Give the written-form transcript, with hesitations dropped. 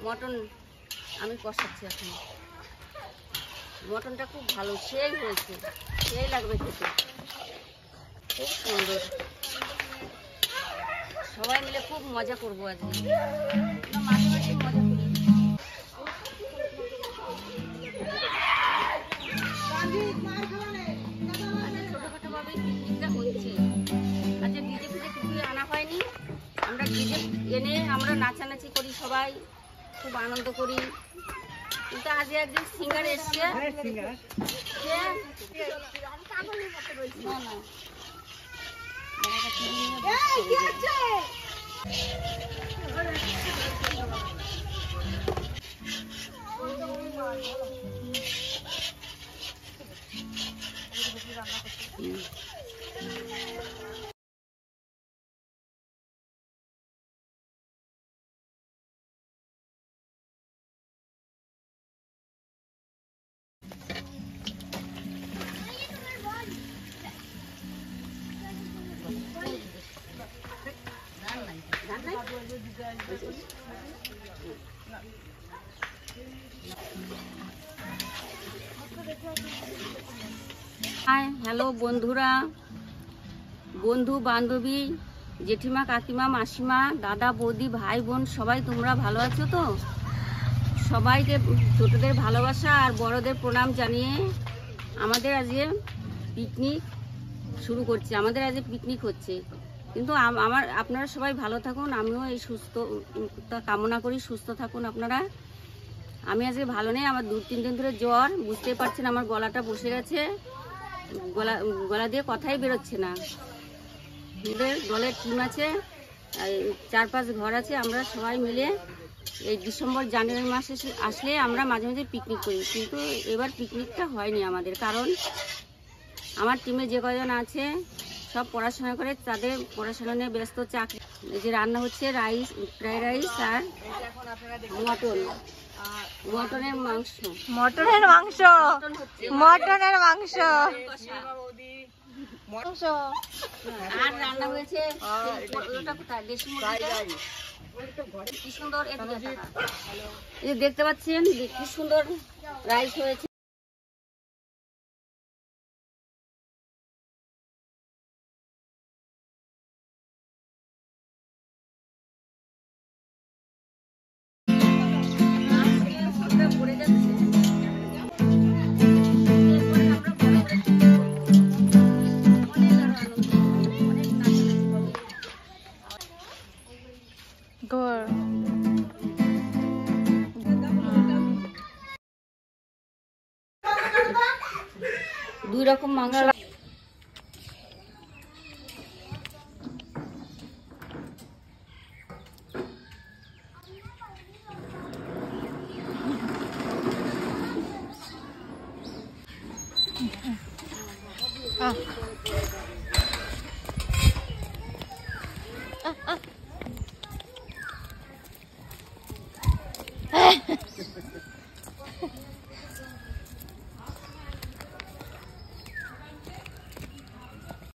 Mutton আমি কষাচ্ছি এখন। মটনটা খুব ভালো, সেই হয়েছে, সেই লাগবে খেতে, খুব সুন্দর। সবাই মিলে খুব মজা করবো আজকে, মাঝে মাঝে মজা করি। ছোটখাটোভাবে পিকনিকটা হচ্ছে। আচ্ছা, ডিজে ফিজে কিছু আনা হয়নি, আমরা ডিজে এনে আমরা নাচানাচি করি, সবাই খুব আনন্দ করি। কিন্তু আজকে একজন সিঙ্গার এসছে, হ্যালো বন্ধুরা, বন্ধু বান্ধবী, জেঠিমা, কাকিমা, মাসিমা, দাদা, বৌদি, ভাই বোন, সবাই তোমরা ভালো আছো তো? সবাইকে ছোটদের ভালোবাসা আর বড়দের প্রণাম জানিয়ে আমাদের আজকে পিকনিক শুরু করছি। আমাদের আজকে পিকনিক হচ্ছে, কিন্তু আপনারা সবাই ভালো থাকুন, আমিও এই সুস্থতা কামনা করি, সুস্থ থাকুন আপনারা। আমি আজকে ভালো নেই, আমার 2-3 দিন ধরে জ্বর, বুঝতেই পারছেন আমার গলাটা বসে গেছে, গলা দিয়ে কথাই বেরোচ্ছে না। আমাদের দলের টিম আছে, 4-5 ঘর আছে, আমরা সবাই মিলে এই ডিসেম্বর জানুয়ারি মাসে আসলে আমরা মাঝে মাঝে পিকনিক করি, কিন্তু এবার পিকনিকটা হয়নি আমাদের, কারণ আমার টিমে যে কজন আছে সব পড়াশোনা করে, তাদের পড়াশোনা নিয়ে ব্যস্ত। চাকরি, এই যে রান্না হচ্ছে রাইস, ফ্রাইড রাইস আর মটনের মাংস, মটনের মাংস, মটনের মাংস, আর রান্না হয়েছে কি সুন্দর, এই দেখতে পাচ্ছেন কি সুন্দর রাইস হয়েছে। দুই রকম মাংস,